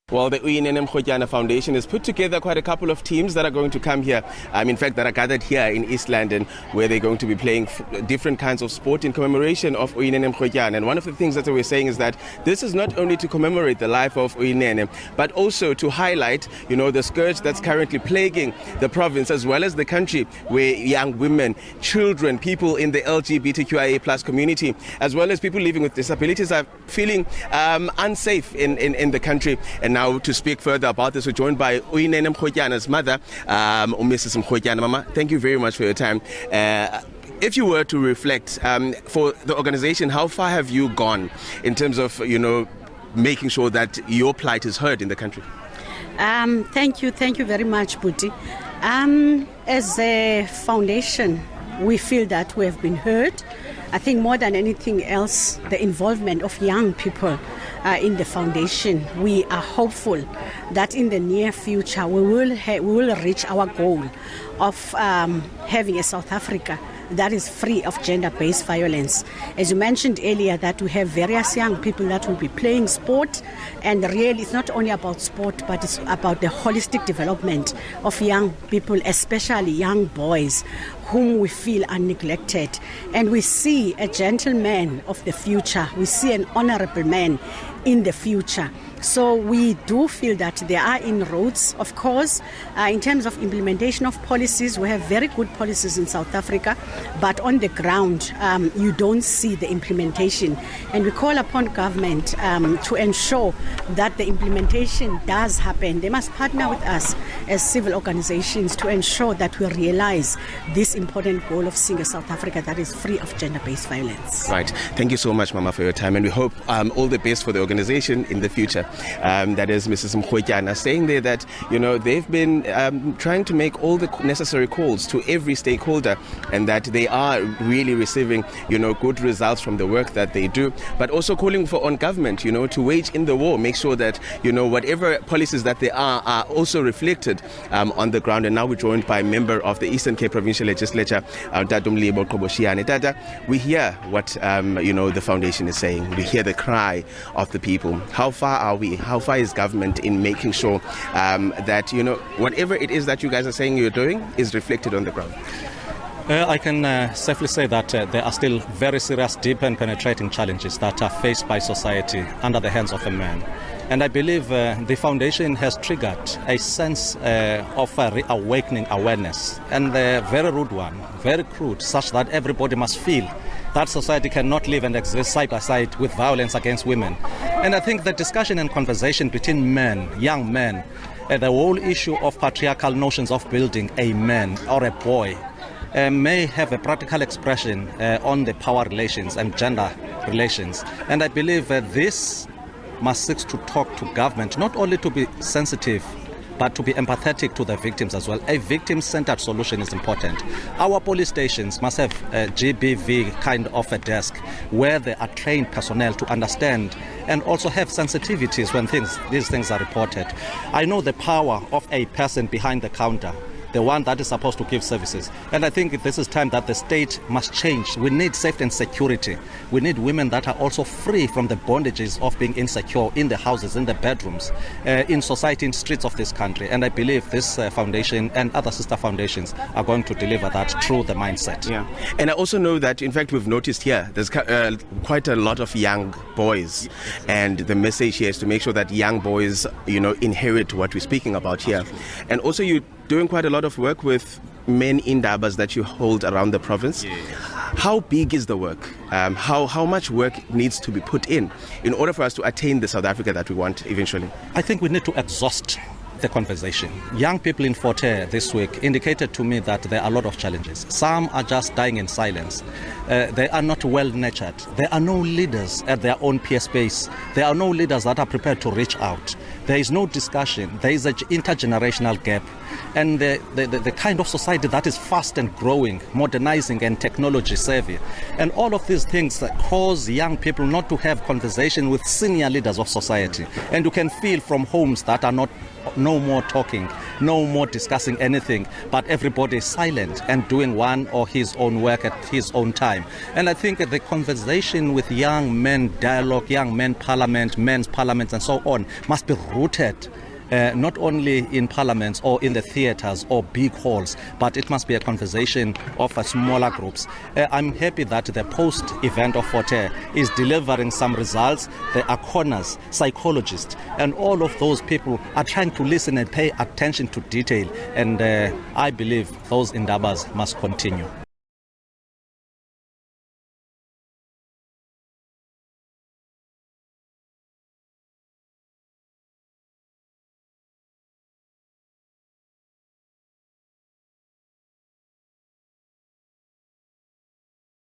Well, the Uyinene Mrwetyana Foundation has put together quite a couple of teams that are going to come here, in fact, that are gathered here in East London, where they're going to be playing different kinds of sport in commemoration of Uyinene Mrwetyana. And one of the things that we're saying is that this is not only to commemorate the life of Uyinene, but also to highlight, the scourge that's currently plaguing the province as well as the country, where young women, children, people in the LGBTQIA plus community, as well as people living with disabilities are feeling unsafe in the country. And now to speak further about this, we're joined by Uyinene Mrwetyana's mother, Mrs. Mrwetyana. Mama, thank you very much for your time. If you were to reflect for the organization, how far have you gone in terms of, making sure that your plight is heard in the country? Thank you very much, Buti. As a foundation, we feel that we have been heard. I think more than anything else, the involvement of young people in the foundation, we are hopeful that in the near future we will reach our goal of having a South Africa that is free of gender-based violence. As you mentioned earlier, that we have various young people that will be playing sport, and really it's not only about sport, but it's about the holistic development of young people, especially young boys whom we feel are neglected. And we see a gentleman of the future, we see an honorable man in the future. So we do feel that there are inroads, of course. In terms of implementation of policies, we have very good policies in South Africa, but on the ground, you don't see the implementation. And we call upon government to ensure that the implementation does happen. They must partner with us as civil organizations to ensure that we realize this important goal of seeing a South Africa that is free of gender-based violence. Right. Thank you so much, Mama, for your time, and we hope all the best for the organization in the future. That is Mrs. Mrwetyana saying there that, they've been trying to make all the necessary calls to every stakeholder, and that they are really receiving, good results from the work that they do, but also calling on government, to wage in the war, make sure that, whatever policies that there are also reflected on the ground. And now we're joined by a member of the Eastern Cape Provincial Legislature, Tata. We hear what, the foundation is saying. We hear the cry of the people. How far are we? How far is government in making sure that, whatever it is that you guys are saying you're doing is reflected on the ground? I can safely say that there are still very serious, deep and penetrating challenges that are faced by society under the hands of a man. And I believe the foundation has triggered a sense of reawakening awareness, and a very rude one, very crude, such that everybody must feel that society cannot live and exist side by side with violence against women. And I think the discussion and conversation between men, young men, the whole issue of patriarchal notions of building a man or a boy may have a practical expression on the power relations and gender relations. And I believe this must seek to talk to government, not only to be sensitive, but to be empathetic to the victims as well. A victim-centered solution is important. Our police stations must have a GBV kind of a desk where there are trained personnel to understand and also have sensitivities when these things are reported. I know the power of a person behind the counter, the one that is supposed to give services. And I think this is time that the state must change. We need safety and security. We need women that are also free from the bondages of being insecure in the houses, in the bedrooms, in society, in streets of this country. And I believe this foundation and other sister foundations are going to deliver that through the mindset. Yeah. And I also know that, in fact, we've noticed here, there's quite a lot of young boys. And the message here is to make sure that young boys, inherit what we're speaking about here. And also you doing quite a lot of work with men in dabas that you hold around the province. Yeah. How big is the work? How much work needs to be put in order for us to attain the South Africa that we want eventually? I think we need to exhaust the conversation. Young people in Fort Hare this week indicated to me that there are a lot of challenges. Some are just dying in silence. They are not well nurtured. There are no leaders at their own peer space. There are no leaders that are prepared to reach out. There is no discussion. There is an intergenerational gap. And the kind of society that is fast and growing, modernizing and technology savvy. And all of these things cause young people not to have conversation with senior leaders of society. And you can feel from homes that are no more talking, no more discussing anything, but everybody is silent and doing one or his own work at his own time. And I think the conversation with young men dialogue, young men parliament, men's parliaments and so on must be rooted not only in parliaments or in the theatres or big halls, but it must be a conversation of smaller groups. I'm happy that the post-event of Forte is delivering some results. There are corners, psychologists, and all of those people are trying to listen and pay attention to detail. And I believe those indabas must continue.